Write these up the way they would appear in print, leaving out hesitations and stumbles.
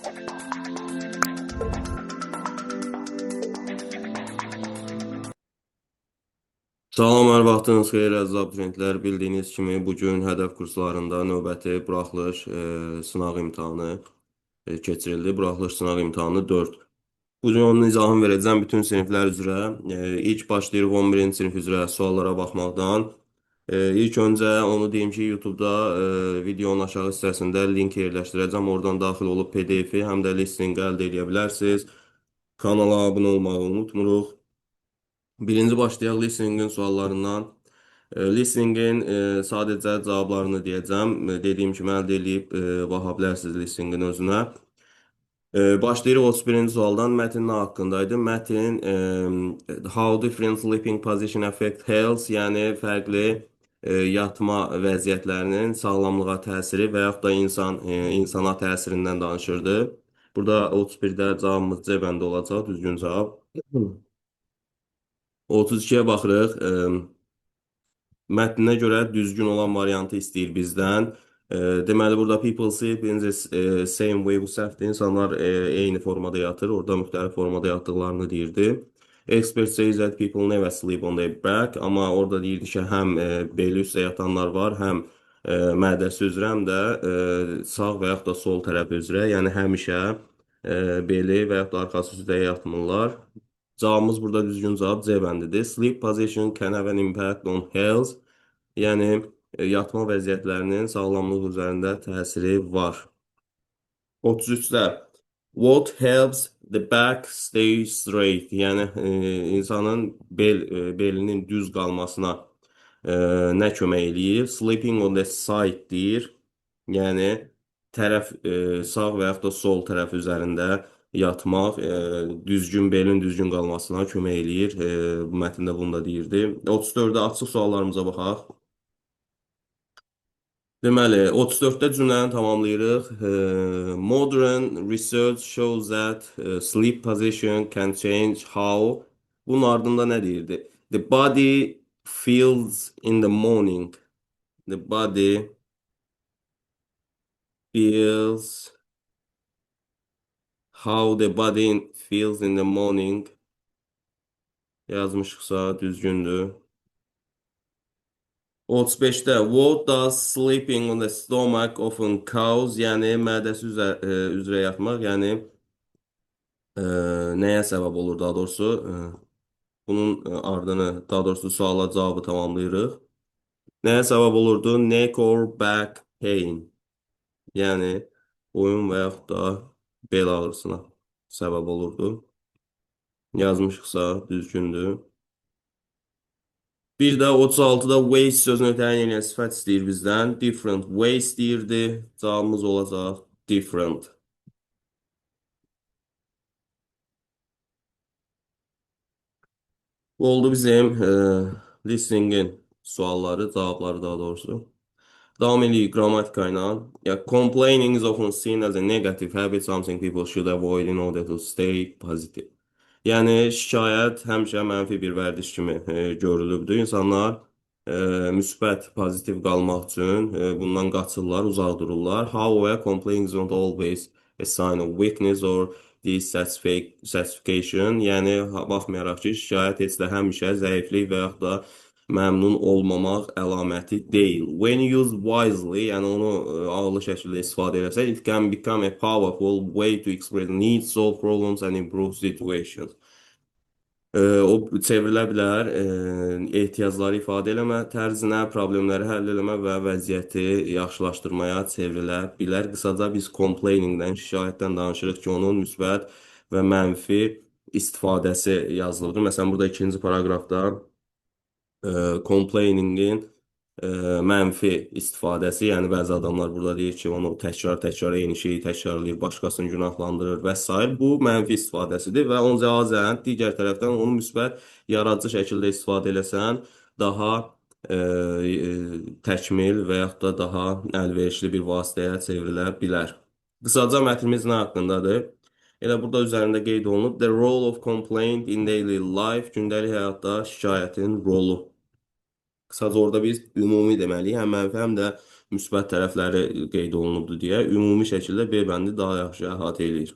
Salam, hər vaxtınız xeyir əziz abituriyentlər. Bildiyiniz kimi bugün hədəf kurslarında növbəti buraxılış sınaq imtahanı keçirildi. Buraxılış sınaq imtahanı 4. Bugün onun izahını verəcəm bütün siniflər üzrə. İlk başlayırıq 11-ci sinif üzrə suallara baxmaqdan. İlk öncə onu deyim ki, YouTube-da videonun aşağı hissəsində link yerləşdirəcəm. Oradan daxil olub PDF-i həm də listinqi əldə edə bilərsiniz. Kanala abunə olmağı unutmuruq. Birinci başlayaq listeningin suallarından. Listeningin sadəcə cavablarını deyəcəm. Dediyim kimi əldə edib baxa bilərsiniz listeningin özünə. Başlayırıq 31-ci sualdan. Mətn nə haqqındaydı? Mətn how different sleeping position affect health, yəni fərqli yatma vəziyyətlərinin sağlamlığa təsiri və yaxud da insana təsirindən danışırdı. Burada 31-də cavabımız C bəndə olacaq, düzgün cavab. 32-yə baxırıq. Mətninə görə düzgün olan variantı istəyir bizdən. Deməli, burada people sleep in the same way, bu səhvdir. İnsanlar eyni formada yatır. Orada müxtəlif formada yatdıqlarını deyirdi. Expert says that people never sleep on their back. Amma orada deyirdi ki, həm beli üstə yatanlar var, həm mədəsi üzrə, həm də sağ və yaxud da sol tərəf üzrə. Yəni, həmişə beli və yaxud da arxası üstə yatmırlar. Cavabımız burada düzgün cavab C bəndidir. Sleep position can have an impact on health. Yəni, yatma vəziyyətlərinin sağlamlıq üzərində təsiri var. 33-də what helps the back stay straight? Yəni, insanın belinin düz qalmasına nə kömək eləyir? Sleeping on the side deyir. Yəni, tərəf sağ və yaxud da sol tərəf üzərində yatmaq belin düzgün qalmasına kömək eləyir. Bu mətndə bunu da deyirdi. 34-də açıq suallarımıza baxaq. Deməli, 34-də cümləni tamamlayırıq. Modern research shows that sleep position can change how. Bunun ardında nə deyirdi? The body feels in the morning. The body feels how the body feels in the morning yazmışıqsa düzgündür. 35-də what does sleeping on the stomach often cause? Yəni mədəsi üzrə yatmaq, yəni nəyə səbəb olur daha doğrusu? Bunun ardını, daha doğrusu suala cavabı tamamlayırıq. Nəyə səbəb olurdu? Neck or back pain. Yəni boyun və yaxud da bel ağrısına səbəb olurdu. Yazmışıqsa düzgündür. Bir də 36-da ways sözünü təyin edən sifət istəyir bizdən. Different ways deyirdi. Cavabımız olacaq different. Bu oldu bizim listeningin sualları, cavabları daha doğrusu. Davam edirik qrammatika ilə. Complaining is often seen as a negative habit, something people should avoid in order to stay positive. Yəni, şikayət həmişə mənfi bir vərdiş kimi görülübdür. İnsanlar müsbət, pozitiv qalmaq üçün bundan qaçırlar, uzaq dururlar. However, complaining is not always a sign of weakness or dissatisfaction. Yəni, baxmayaraq ki, şikayət heç də həmişə zəiflik və yaxud da məmnun olmamaq əlaməti deyil. When used wisely, yəni onu ağıllı şəkildə istifadə eləsək, it can become a powerful way to express needs, solve problems and improve situations. O çevrilə bilər, ehtiyacları ifadə eləmə tərzinə, problemləri həll eləmə və vəziyyəti yaxşılaşdırmaya çevrilə bilər. Qısaca biz complainingdən, şikayətdən danışırıq ki, onun müsbət və mənfi istifadəsi yazılıbdır. Məsələn, burada ikinci paragrafda complainingin mənfi istifadəsi, yəni bəzi adamlar burada deyir ki, onu təkrar eyni şeyi təkrarlayır, başqasını günahlandırır və s. Bu mənfi istifadəsidir və on cəhazən digər tərəfdən onu müsbət yaradıcı şəkildə istifadə eləsən, daha təkmil və yaxud da daha əlverişli bir vasitəyə çevrilə bilər. Qısaca mətnimiz nə haqqındadır? Elə burada üzərində qeyd olunub, the role of complaint in daily life, gündəlik həyatda şikayətin rolu. Qısaca orada biz ümumi deməliyik, həm mənfi, həm də müsbət tərəfləri qeyd olunubdur deyə ümumi şəkildə B bəndi daha yaxşı əhatə eləyir.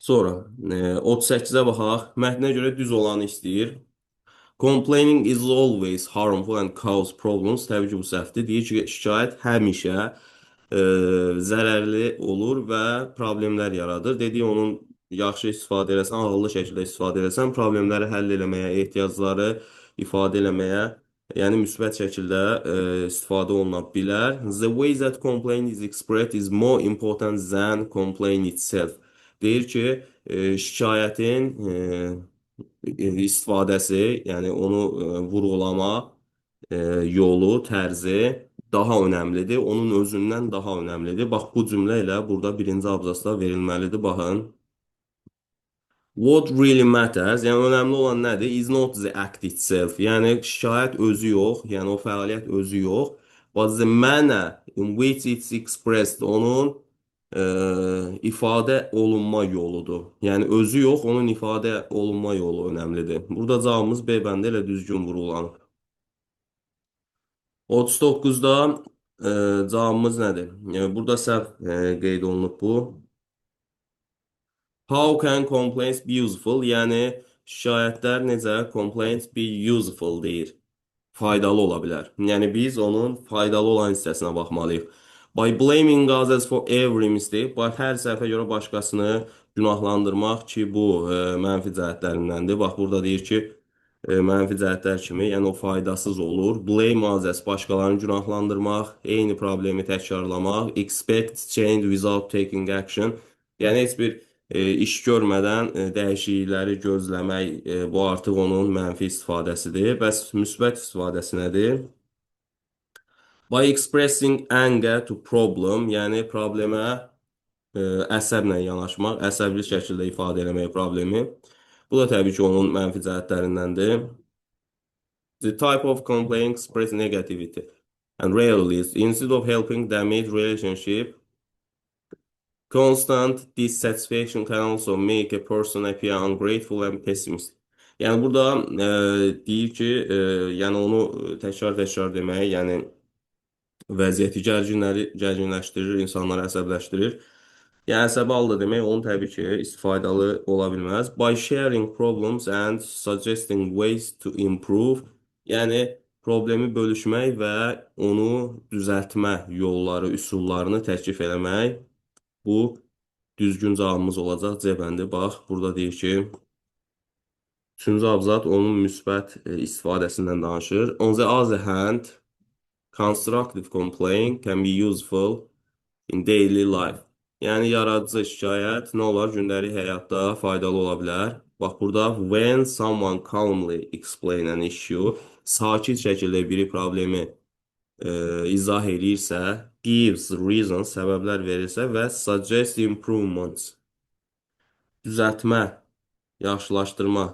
Sonra 38-ə baxaq. Mətnə görə düz olanı istəyir. Complaining is always harmful and cause problems. Təbii ki, bu səhvdir. Deyir ki, şikayət həmişə zərərli olur və problemlər yaradır. Dediyi onun yaxşı istifadə eləsən, ağıllı şəkildə istifadə eləsən, problemləri həll eləməyə, ehtiyacları ifadə eləməyə, yəni müsbət şəkildə istifadə oluna bilər. The way that complaint is expressed is more important than complaint itself. Deyir ki, şikayətin istifadəsi, yəni onu vurğulama yolu, tərzi daha önəmlidir. Onun özündən daha önəmlidir. Bax bu cümlə elə burada birinci abzasda verilməlidir. Baxın. What really matters, yəni önəmli olan nədir? Is not the act itself. Yəni şikayət özü yox, yəni o fəaliyyət özü yox. But the manner in which it's expressed, onun ifadə olunma yoludur. Yəni özü yox, onun ifadə olunma yolu önəmlidir. Burada cavabımız B bəndə ilə düzgün vurğulanıb. 39-da cavabımız nədir? Yəni burada səhv qeyd olunub bu. How can complaints be useful? Yəni şikayətlər necə complaints be useful deyir. Faydalı ola bilər. Yəni biz onun faydalı olan hissəsinə baxmalıyıq. By blaming others for every mistake, hər səhvə görə başqasını günahlandırmaq ki, bu mənfi cəhətlərindəndir. Bax burada deyir ki, mənfi cəhətlər kimi, yəni o faydasız olur. Blame others, başqalarını günahlandırmaq, eyni problemi təkrarlamaq, expect change without taking action. Yəni heç bir iş görmədən dəyişiklikləri gözləmək, bu artıq onun mənfi istifadəsidir. Bəs müsbət istifadəsi nədir? By expressing anger to problem, yəni problemə əsəblə yanaşmaq, əsəbli şəkildə ifadə eləmək problemi. Bu da təbii ki, onun mənfi cəhətlərindəndir. The type of complaint express negativity and rarely instead of helping damage relationship. Constant dissatisfaction can also make a person appear ungrateful and pessimist. Yəni burada deyir ki, yəni onu təkrar-təkrar demək, yəni vəziyyəti gərginləşdirir, insanları əsəbləşdirir. Yəni əsəbi halda demək onun təbii ki, istifaydalı ola bilməz. By sharing problems and suggesting ways to improve, yəni problemi bölüşmək və onu düzəltmə yolları, üsullarını təklif eləmək. Bu düzgün cavabımız olacaq C bəndi. Bax, burada deyir ki, üçüncü abzat onun müsbət istifadəsindən danışır. On the other hand, constructive complaint can be useful in daily life. Yəni, yaradıcı şikayət nə olar? Gündəlik həyatda faydalı ola bilər. Bax, burada when someone calmly explain an issue, sakit şəkildə biri problemi izah eləyirsə, gives reasons, səbəblər verirsə və suggest improvements, düzəltmə, yaxşılaşdırma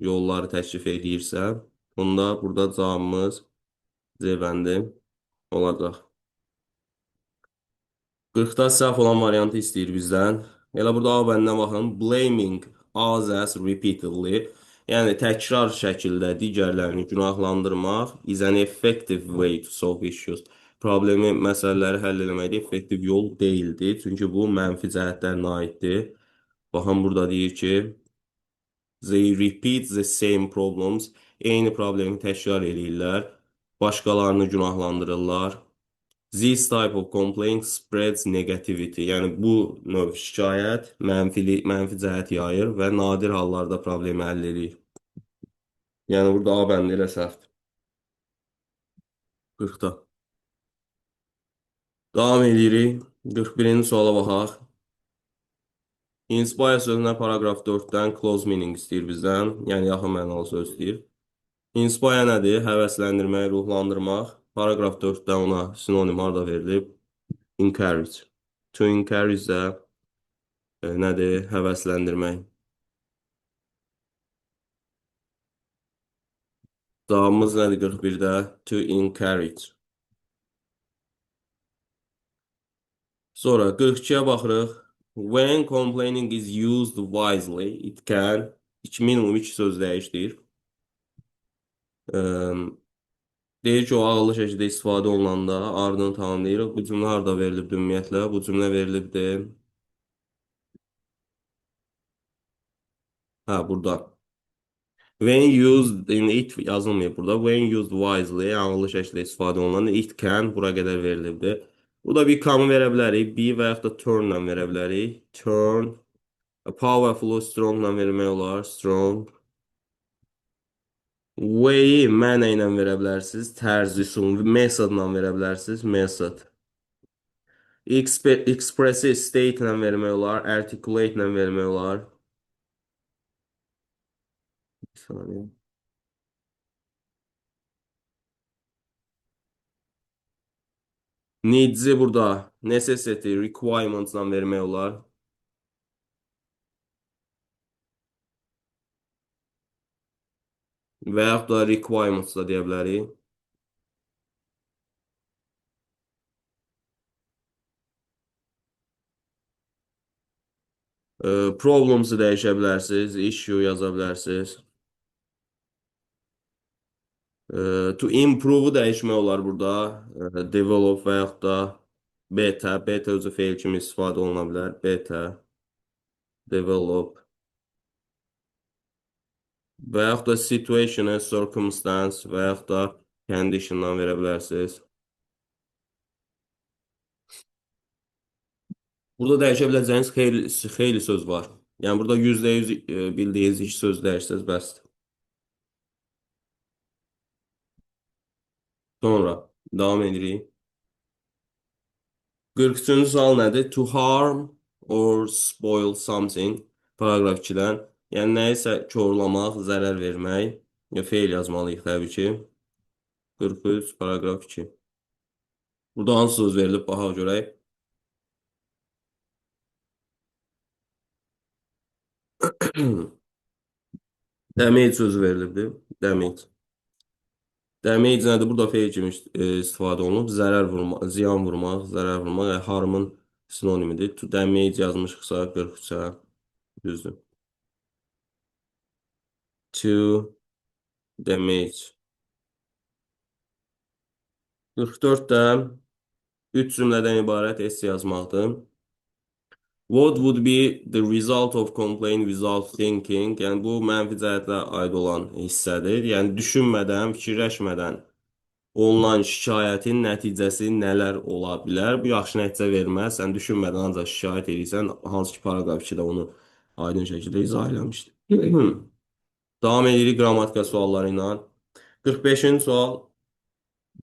yolları təklif edirsə, bunda burada cavabımız C bəndi olacaq. 40-da səhv olan variantı istəyir bizdən. Elə burada A bəndinə baxın. Blaming others repeatedly, yəni təkrar şəkildə digərlərini günahlandırmaq is an effective way to solve issues. Problemi, məsələləri həll etməkdə effektiv yol deyildir. Çünki bu mənfi cəhətlərinə aiddir. Baxın, burada deyir ki, they repeat the same problems. Eyni problemi təkrar eləyirlər. Başqalarını günahlandırırlar. This type of complaint spreads negativity. Yəni bu növ şikayət mənfi cəhət yayır və nadir hallarda problemi həll edir. Yəni burada A bəndi ilə səhvdir. 40-da. Davam edirik. 41-ci suala baxaq. Inspire sözünə paragraf 4-dən close meaning istəyir bizdən. Yəni yaxın mənalı söz istəyir. Inspire nədir? Həvəsləndirmək, ruhlandırmaq. Paragraf 4-də ona sinonim harda verilib? Encourage. To encourage də nədir? Həvəsləndirmək. Cavabımız nədir 41-də? To encourage. Sonra 42-yə baxırıq. When complaining is used wisely, it can, minimum 2 söz dəyişdir. Deyir ki, o ağıllı şəkildə istifadə olunanda ardını tamamlayırıq. Bu cümlə harda verilibdir ümumiyyətlə? Bu cümlə verilibdir. Hə, burada. When used in it yazılmıyor burada. When used wisely, ağıllı şəkildə istifadə olunan it can bura qədər verilibdir. Burada bir come verə bilərik. Be və yaxud da turn-la verə bilərik. Turn. Powerful, strong-la vermək olar. Strong. Way mənə ilə verə bilərsiniz. Tərz üsul. Method-la verə bilərsiniz. Method. Expressive state ilə vermək olar. Articulate ilə vermək olar. Bir saniyə. Needs-i burada necessity, requirements-la vermək olar. Və yaxud da requirements da deyə bilərik. Problems-ı dəyişə bilərsiniz. Issue yaza bilərsiniz. To improve-u dəyişmək olar burada. Develop və yaxud da beta. Beta özü feil kimi istifadə oluna bilər. Beta, develop. Və yaxud da situation, circumstance və yaxud da condition-dan verə bilərsiniz. Burada dəyişə biləcəyiniz xeyli söz var. Yəni burada %100 bildiyiniz iki söz dəyişsəz bəsdir. Sonra davam edirik. 43-cü sual nədir? To harm or spoil something. Paragraf 2-dən. Yəni nəyisə korlamaq, zərər vermək. Ya feil yazmalıyıq təbii ki. 43, paragraf 2. Burada hansı söz verilib, baxaq görək. Damage sözü verilibdir. Damage. Damage nədir? Burada feil kimi istifadə olunub. Zərər vurmaq, ziyan vurmaq, zərər vurmaq. Yəni harmın sinonimidir. To damage yazmışıqsa 43-ə düzdür. To damage. 44-də 3 cümlədən ibarət esse yazmaqdır. What would be the result of complaint without thinking? Yəni bu mənfi cəhətlə aid olan hissədir. Yəni düşünmədən, fikirləşmədən olunan şikayətin nəticəsi nələr ola bilər? Bu yaxşı nəticə verməz. Sən düşünmədən ancaq şikayət edirsən, hansı ki paragraf 2-də onu aydın şəkildə izah eləmişdir. Davam edirik qrammatika sualları ilə. 45-ci sual.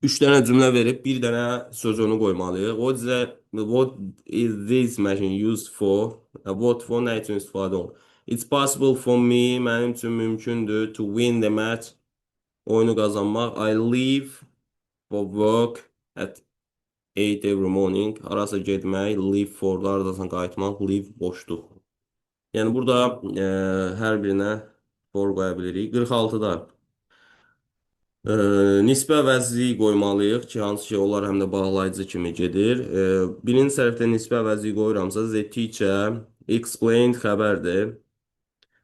3 dənə cümlə verib, bir dənə sözünü qoymalıyıq. What is this machine used for? What for nə üçün istifadə olunur? It's possible for me, mənim üçün mümkündür to win the match, oyunu qazanmaq. I leave for work at 8 every morning. Harasa getmək, leave for, haradasan qayıtmaq, leave boşluq. Yəni burada hər birinə for qoya bilirik. 46-da nisbə əvəzliyi qoymalıyıq ki, hansı ki, onlar həm də bağlayıcı kimi gedir. Birinci tərəfdə nisbə əvəzliyi qoyuramsa, the teacher explained xəbərdir.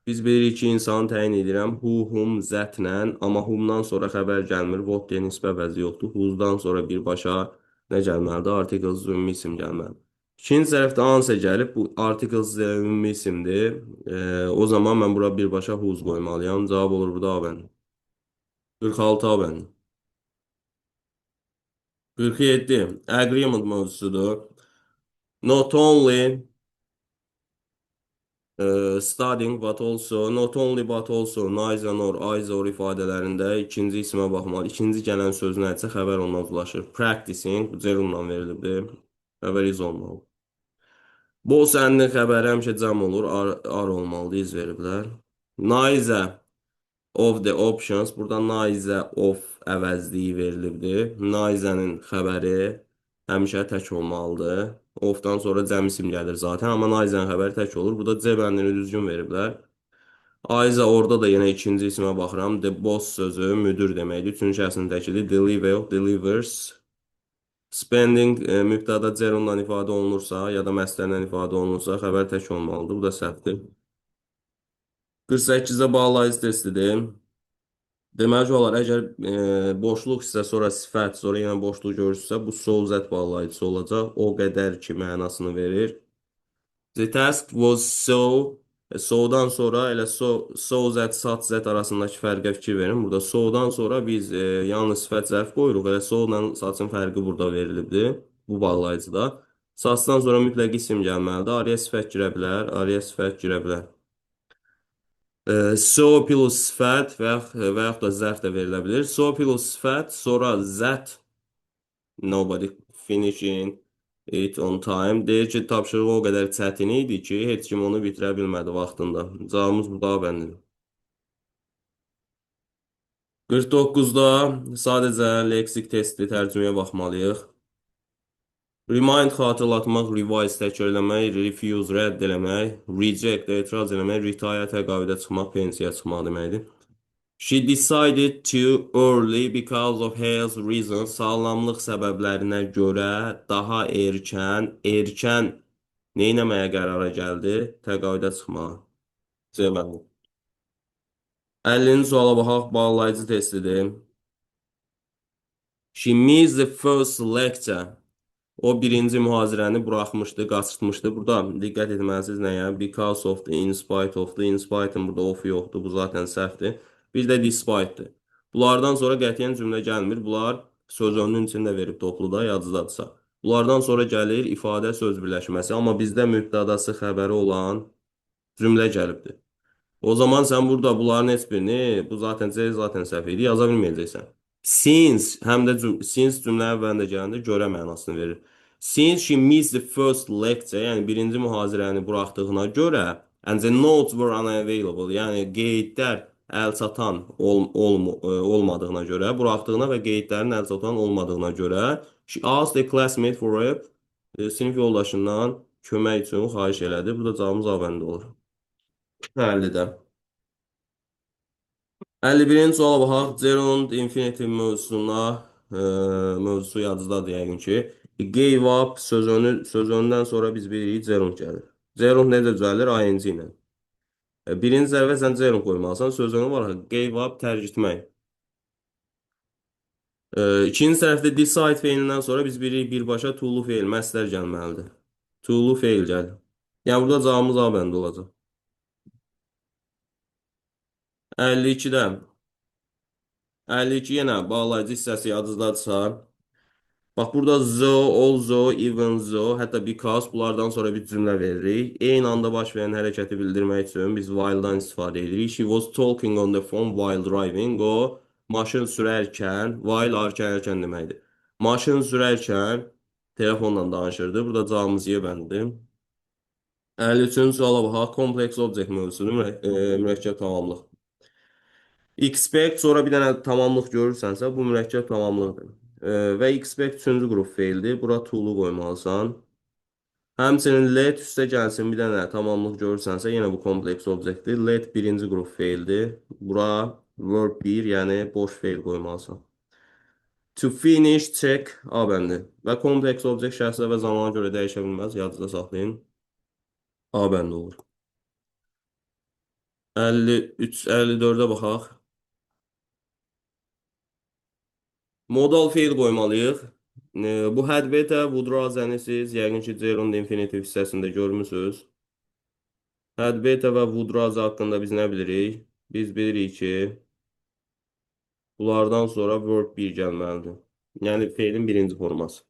Biz bilirik ki, insanı təyin edirəm who, whom, zətlə, amma whomdan sonra xəbər gəlmir, what deyə nisbə əvəzliyi yoxdur. Who'dan sonra birbaşa nə gəlməlidir? Articles ümumi isim gəlməlidir. İkinci tərəfdə answer gəlib, bu articles ümumi isimdir. O zaman mən bura birbaşa whose qoymalıyam. Cavab olur burada A bəndi. 46 A bəndi. 47. Agreement mövzusudur. Not only studying but also, not only but also, neither nor, either ifadələrində ikinci isimə baxmalı. İkinci gələn söz nədirsə xəbər ondan ulaşır. Practicing, bu cerunla verilibdir. Xəbər iz olmalı. Bu sənin xəbəri həmişə cəm olur, ar olmalıdır, iz veriblər. Neither of the options, burada neither of əvəzliyi verilibdir. Neither-nin xəbəri həmişə tək olmalıdır. Of-dan sonra cəm isim gəlir zaten, amma neither-nin xəbəri tək olur. Burada C bəndini düzgün veriblər. Aiza orada da yenə ikinci ismə baxıram. The boss sözü müdür deməkdir. Üçüncü şəxsin təkidi deliver, delivers. Spending mübtəda cerunla ifadə olunursa, ya da məslərlə ifadə olunursa, xəbər tək olmalıdır. Bu da səhvdir. 48-də bağlayıcı testidir. Deməli olar, əgər boşluq isə sonra sifət, sonra yenə boşluq görürsünüzsə, bu so zət bağlayıcısı olacaq. O qədər ki mənasını verir. The task was so, so'dan sonra elə so zət, sat zət arasındakı fərqə fikir verin. Burada so'dan sonra biz yalnız sifət zərf qoyuruq. Elə so ilə satın fərqi burada verilibdi. Bu bağlayıcıda. Satdan sonra mütləq isim gəlməlidir. Araya sifət girə bilər. Araya sifət girə bilər. So plus sifət və yaxud da zərf də verilə bilər. So plus sifət, sonra zət nobody finishing it on time. Deyir ki, tapşırıq o qədər çətin idi ki, heç kim onu bitirə bilmədi vaxtında. Cavabımız bu daha bəndidir. 49-da sadəcə leksik testi tərcüməyə baxmalıyıq. Remind xatırlatmaq, revise təkrarlamaq, refuse rədd eləmək, reject etiraz eləmək, retire təqaüdə çıxmaq, pensiyaya çıxmaq deməkdir. She decided to early because of health reasons. Sağlamlıq səbəblərinə görə daha erkən neynəməyə qərara gəldi? Təqaüdə çıxmağa. Cavab. 50-ci suala baxaq, bağlayıcı testidir. She missed the first lecture. O birinci mühazirəni buraxmışdı, qaçırtmışdı. Burada diqqət etməlisiniz nəyə? Because of the, in spite of the, in spite-ın burada of yoxdur, bu zaten səhvdir. Bir də despite-dir. Bunlardan sonra qətiyyən cümlə gəlmir. Bunlar sözünün içində verib topluda, yadınızdadırsa. Bunlardan sonra gəlir ifadə söz birləşməsi, amma bizdə mübtədası xəbəri olan cümlə gəlibdir. O zaman sən burada bunların heç birini, bu zaten C zaten səhv idi, yaza bilməyəcəksən. Since həm də since cümlə əvvəlində gələndə görə mənasını verir. Since she missed the first lecture, yəni birinci mühazirəni buraxdığına görə, and the notes were unavailable, yəni qeydlər əlçatan olmadığına görə, buraxdığına və qeydlərin əlçatan olmadığına görə, she asked a classmate for help, sinif yoldaşından kömək üçün xahiş elədi. Bu da cavabımız A bəndə olur. 50-də. 51-ci suala baxaq. Zero'nun infinitive mövzusu yadınızdadır yəqin ki. Gave up sözündən sonra biz bilirik zero gəlir. Zero necə düzəlir? ING ilə. Birinci zərfə sən zero qoymalısan. Sözünü var. Gave up tərk etmək. İkinci tərəfdə decide feilindən sonra biz bilirik birbaşa to-lu feil, məsdər gəlməlidir. To-lu feil gəlir. Yəni burada cavabımız A bəndə olacaq. 52-də 52 yenə bağlayıcı hissəsi yadınızdadırsa, bax burada though, although, even though, hətta because bunlardan sonra bir cümlə veririk. Eyni anda baş verən hərəkəti bildirmək üçün biz while'dan istifadə edirik. She was talking on the phone while driving. O maşın sürərkən, while arkən deməkdir. Maşın sürərkən telefonla danışırdı. Burada cavabımız Y bəndidir. 53-cü suala baxaq. Complex object mövzusudur, mürəkkəb tamamlıq. Expect sonra bir dənə tamamlıq görürsənsə, bu mürəkkəb tamamlıqdır. Və expect üçüncü qrup feildir. Bura to-lu qoymalısan. Həmçinin let üstə gəlsin bir dənə tamamlıq görürsənsə, yenə bu kompleks obyektdir. Let birinci qrup feildir. Bura verb 1, yəni boş feil qoymalısan. To finish, check, A bəndi. Və kompleks obyekt şəxsə və zamana görə dəyişə bilməz. Yadınızda saxlayın. A bəndi olur. 53, 54-ə baxaq. Modal feil qoymalıyıq. Bu had beta, would razəni siz yəqin ki, Zero'nun infinitive hissəsində görmüsünüz. Had beta və would razı haqqında biz nə bilirik? Biz bilirik ki, bunlardan sonra verb 1 gəlməlidir. Yəni, feilin birinci forması.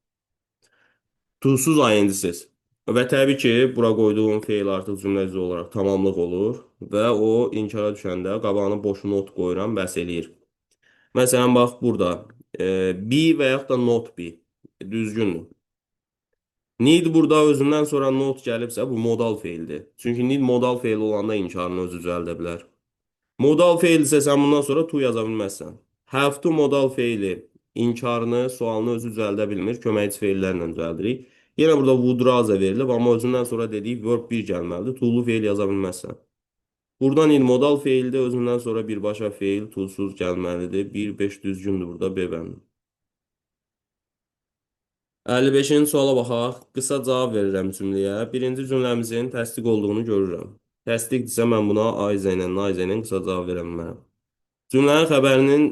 Tuzsuz ING-siz. Və təbii ki, bura qoyduğum feil artıq cümləci olaraq tamamlıq olur və o inkara düşəndə qabağına boş not qoyuram, bəs eləyir. Məsələn, bax, burada be və yaxud da not be düzgündür. Need burada özündən sonra not gəlibsə, bu modal feildir. Çünki need modal feil olanda inkarını özü düzəldə bilər. Modal feil isə sən bundan sonra to yaza bilməzsən. Have to modal feili inkarını, sualını özü düzəldə bilmir. Köməkçi feillərlə düzəldirik. Yenə burada would rather verilib, amma özündən sonra dediyi verb 1 gəlməlidir. To-lu feil yaza bilməzsən. Buradan il modal feildə özündən sonra birbaşa feil to-suz gəlməlidir. 1-5 düzgündür burada B bəndi. 55-ci suala baxaq. Qısa cavab verirəm cümləyə. Birinci cümləmizin təsdiq olduğunu görürəm. Təsdiqdirsə mən buna Ayza ilə Nayza ilə qısa cavab verə bilmərəm. Cümlənin xəbərinin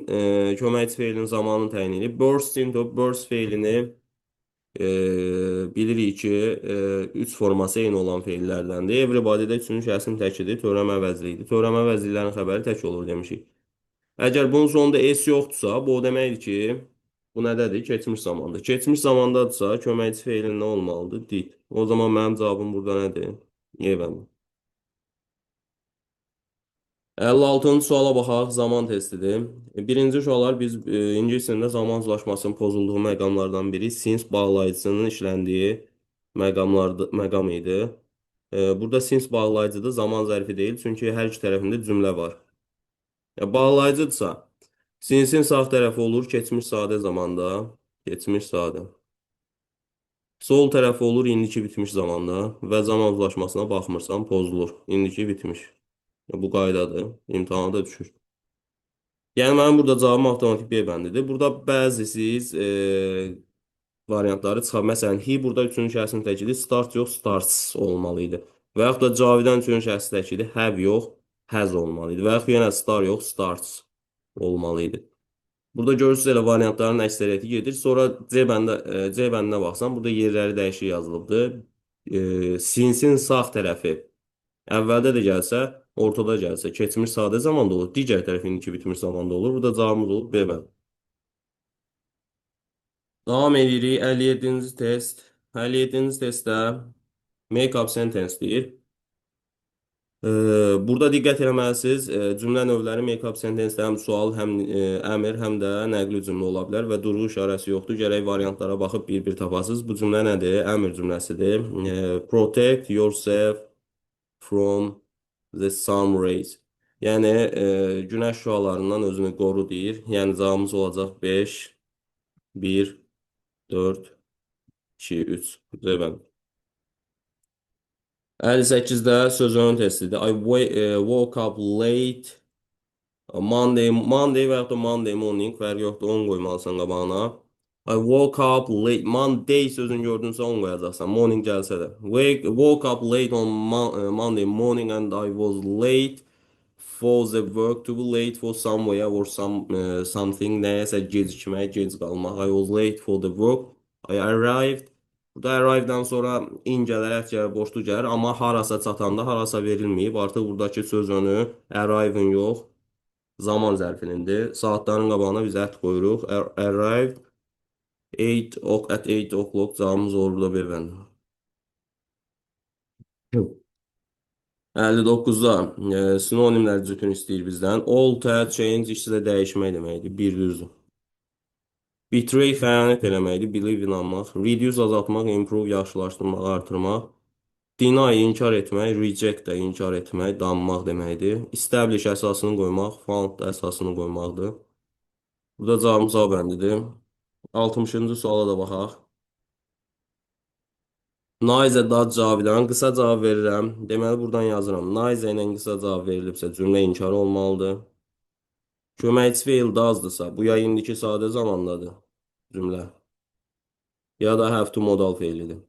köməkçi feilinin zamanını təyin edib. Burst into burst feilini bilirik ki, üç forması eyni olan feillərdəndir. Everybody də üçüncü şəxsin təkidir, törəm əvəzliyidir. Törəm əvəzliklərin xəbəri tək olur demişik. Əgər bunun sonunda s yoxdursa, bu o deməkdir ki, bu nədədir? Keçmiş zamanda. Keçmiş zamandadırsa, köməkçi feilin nə olmalıdır? Did. O zaman mənim cavabım burada nədir? Evən. 56-cı suala baxaq, zaman testidir. Birinci suallar biz ingiliscəsində zaman uzlaşmasının pozulduğu məqamlardan biri since bağlayıcısının işləndiyi məqam idi. Burada since bağlayıcıdır, zaman zərfi deyil, çünki hər iki tərəfində cümlə var. Bağlayıcıdırsa, sinsin sağ tərəfi olur keçmiş sadə zamanda, keçmiş sadə. Sol tərəfi olur indiki bitmiş zamanda və zaman uzlaşmasına baxmırsan, pozulur. İndiki bitmiş. Bu qaydadır. İmtahana da düşür. Yəni mənim burada cavabım avtomatik B bəndidir. Burada bəzi siz variantları çıxar. Məsələn, he burada üçüncü şəxsin təkidi start yox, starts olmalı idi. Və yaxud da Cavidan üçüncü şəxsin təkidi have yox, has olmalı idi. Və yaxud yenə star yox, starts olmalı idi. Burada görürsünüz elə variantların əksəriyyəti gedir. Sonra C bəndinə baxsam, burada yerləri dəyişik yazılıbdır. Sinsin sağ tərəfi əvvəldə də gəlsə, ortada gəlsə, keçmiş sadə zamanda olur. Digər tərəf indiki bitmiş zamanda olur. Burada cavabımız olur B bənd. Davam edirik. 57-ci test. 57-ci testdə make-up sentence deyir. Burada diqqət eləməlisiniz. Cümlə növləri make-up sentence həm sual, həm əmr, həm də nəqli cümlə ola bilər və durğu işarəsi yoxdur. Gərək variantlara baxıb bir-bir tapasınız. Bu cümlə nədir? Əmr cümləsidir. Protect yourself from the sun rays. Yəni günəş şüalarından özünü qoru deyir. Yəni cavabımız olacaq 5, 1, 4, 2, 3. Cavab. 58-də sözünün testidir. Woke up late Monday və yaxud da Monday morning fərqi yoxdur, 10 qoymalısan qabağına. I woke up late. Monday sözünü gördünsə 10 qoyacaqsan. Morning gəlsə də. Woke up late on Monday morning and I was late for the work, to be late for somewhere or something, nəyəsə gecikmək, gec qalmaq. I was late for the work. I arrived. Burada arrive'dan sonra in gələr, ət gələr, boşluq gələr, amma harasa çatanda harasa verilməyib. Artıq buradakı söz önü arrive'ın yox, zaman zərfinindir. Saatların qabağına biz ət qoyuruq. Arrived at 8 o'clock, cavabımız olur da bir bəndə. 59-da sinonimlər cütünü istəyir bizdən. Alter, change ikisi də dəyişmək deməkdir. Bir düzdür. Betray xəyanət eləməkdir. Believe inanmaq. Reduce azaltmaq, improve yaxşılaşdırmaq, artırmaq. Deny inkar etmək, reject də inkar etmək, danmaq deməkdir. Establish əsasını qoymaq, found da əsasını qoymaqdır. Burada cavabımız A bəndidir. 60-cı suala da baxaq. Naize dad cavabından qısa cavab verirəm. Deməli, buradan yazıram. Naize ilə qısa cavab verilibsə, cümlə inkar olmalıdır. Köməkçi feil doesdırsa, bu ya indiki sadə zamandadır cümlə. Ya da have to modal feilidir.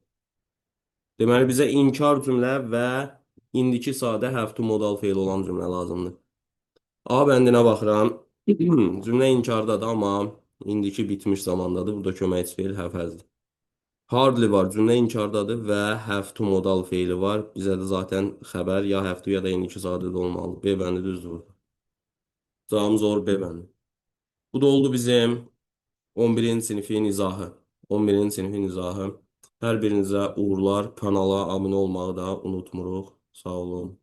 Deməli, bizə inkar cümlə və indiki sadə have to modal feil olan cümlə lazımdır. A bəndinə baxıram. Cümlə inkardadır, amma indiki bitmiş zamandadır. Burada köməkçi feil have has'dır. Hardly var, cümlə inkardadır və have to modal feili var. Bizə də zaten xəbər ya have to ya da indiki sadədə olmalı. B bəndi düzdür. Cavabımız olur B bəndi. Bu da oldu bizim 11-ci sinifin izahı. 11-ci sinifin izahı. Hər birinizə uğurlar. Kanala abunə olmağı da unutmuruq. Sağ olun.